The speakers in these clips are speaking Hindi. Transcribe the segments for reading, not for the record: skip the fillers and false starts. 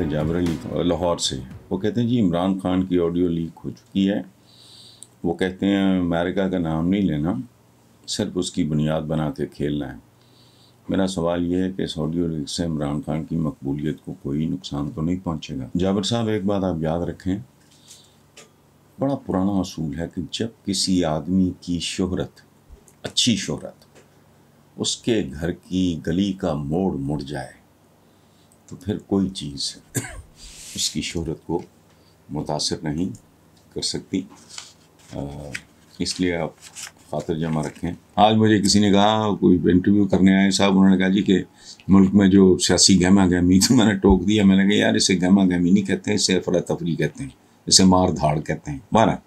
थे जाबिर अली लाहौर से। वो कहते हैं जी इमरान खान की ऑडियो लीक हो चुकी है। वो कहते हैं अमेरिका का नाम नहीं लेना, सिर्फ उसकी बुनियाद बना के खेलना है। मेरा सवाल ये है कि इस ऑडियो लीक से इमरान खान की मकबूलियत को कोई नुकसान तो नहीं पहुँचेगा? जाबिर साहब, एक बात आप याद रखें, बड़ा पुराना असूल है कि जब किसी आदमी की शोहरत, अच्छी शोहरत, उसके घर की गली का मोड़ मुड़ जाए तो फिर कोई चीज़ उसकी शोहरत को मुतासिर नहीं कर सकती। इसलिए आप खातिर जमा रखें। आज मुझे किसी ने कहा, कोई इंटरव्यू करने आए साहब, उन्होंने कहा जी कि मुल्क में जो सियासी गहमा गहमी, तो मैंने टोक दिया। मैंने कहा यार इसे गहमा गहमी नहीं कहते, इसे अफरा तफरी कहते हैं, इसे मार धाड़ कहते हैं। 12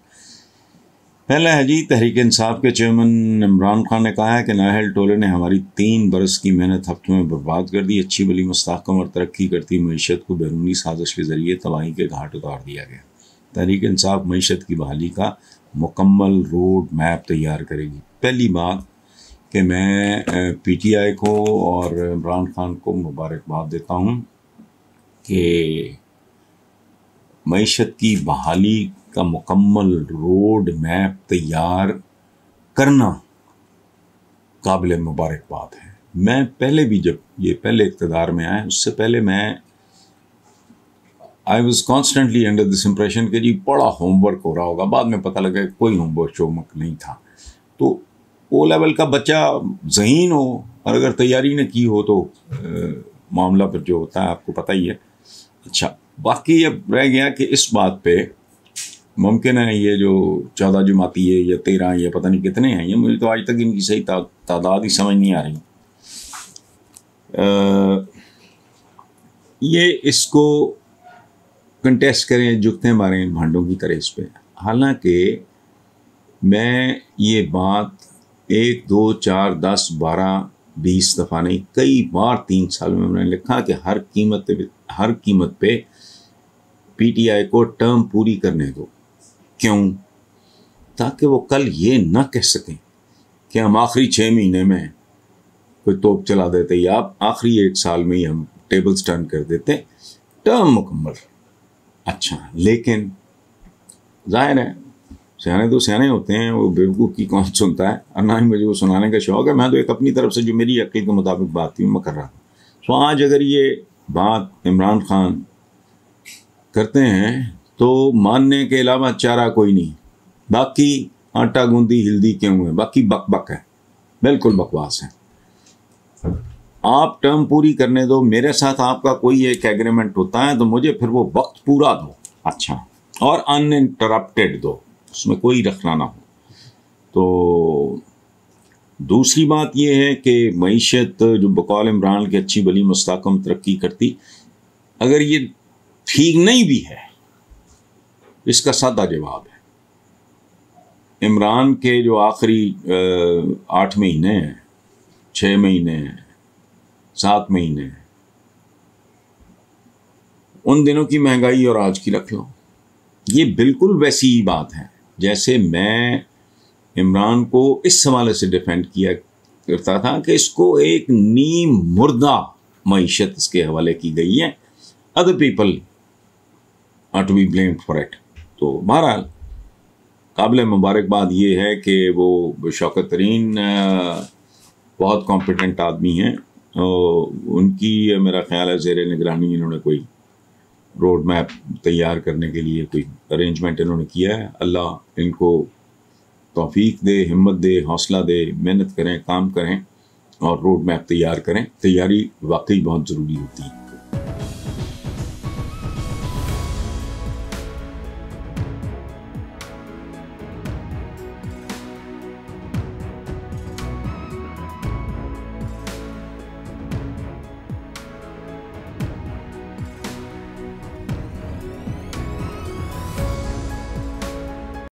पहला है जी, तहरीक इंसाफ के चेयरमैन इमरान खान ने कहा है कि नाहल टोले ने हमारी 3 बरस की मेहनत हफ्तों में बर्बाद कर दी। अच्छी भली मुस्तहकम और तरक्की करती मीशत को बैरूनी साजिश के जरिए तबाही के घाट उतार दिया गया। तहरीक इंसाफ मीशत की बहाली का मुकम्मल रोड मैप तैयार करेगी। पहली बात कि मैं PTI को और इमरान खान को मुबारकबाद देता हूँ कि मईशत की बहाली का मुकम्मल रोड मैप तैयार करना काबिल मुबारकबाद है। मैं पहले भी, जब ये पहले इक़्तिदार में आए, उससे पहले मैं I was constantly under this impression कि जी बड़ा होमवर्क हो रहा होगा। बाद में पता लगा कोई होमवर्क शोमवर्क नहीं था। तो ओ लेवल का बच्चा ज़हीन हो और अगर तैयारी न की हो तो मामला फिर जो होता है आपको पता ही है। अच्छा, बाकी अब रह गया कि इस बात पे मुमकिन है ये जो 14 जमाती है या 13 या पता नहीं कितने हैं, ये मुझे तो आज तक इनकी सही तादाद ही समझ नहीं आ रही। ये इसको कंटेस्ट करें, जुगते मारें भांडों की तरह इस पे। हालांकि मैं ये बात 1, 2, 4, 10, 12, 20 दफ़ा नहीं, कई बार 3 साल में मैंने लिखा कि हर कीमत पे PTI को टर्म पूरी करने दो। क्यों? ताकि वो कल ये ना कह सकें कि हम आखिरी 6 महीने में कोई तोप चला देते या आखिरी 1 साल में ही हम टेबल्स टर्न कर देते, टर्म मुकम्मल। अच्छा, लेकिन जाहिर है सियाने तो सियाने होते हैं, वो बेवकूफ़ की कौन सुनता है, और ना ही मुझे वो सुनाने का शौक़ है। मैं तो एक अपनी तरफ से जो मेरी अक्ल के मुताबिक बात थी मैं कर रहा हूँ। तो आज अगर ये बात इमरान खान करते हैं तो मानने के अलावा चारा कोई नहीं। बाकी आटा गूंदी हिल्दी क्यों है, बाकी बक बक है, बिल्कुल बकवास है। आप टर्म पूरी करने दो, मेरे साथ आपका कोई एक एग्रीमेंट होता है तो मुझे फिर वो वक्त पूरा दो, अच्छा, और अनइंटरप्टेड दो, उसमें कोई रखना ना हो। तो दूसरी बात यह है कि मईशत जो बकौल इमरान की अच्छी भली मुस्तहकम तरक्की करती, अगर ये ठीक नहीं भी है, इसका सादा जवाब है इमरान के जो आखिरी 8 महीने हैं, 6 महीने हैं, 7 महीने हैं, उन दिनों की महंगाई और आज की रख लो। ये बिल्कुल वैसी ही बात है जैसे मैं इमरान को इस हवाले से डिफेंड किया करता था कि इसको एक नीम मुर्दा मईशत इसके हवाले की गई है, other people are to be blamed for it. तो बहरहाल काबिल मुबारकबाद ये है कि वो शौकत तरीन बहुत कॉम्पिटेंट आदमी हैं। उनकी मेरा ख्याल है ज़ेर निगरानी इन्होंने कोई रोड मैप तैयार करने के लिए कोई अरेंजमेंट इन्होंने किया है। अल्लाह इनको तौफीक दे, हिम्मत दे, हौसला दे, मेहनत करें, काम करें और रोड मैप तैयार करें। तैयारी वाकई बहुत ज़रूरी होती है।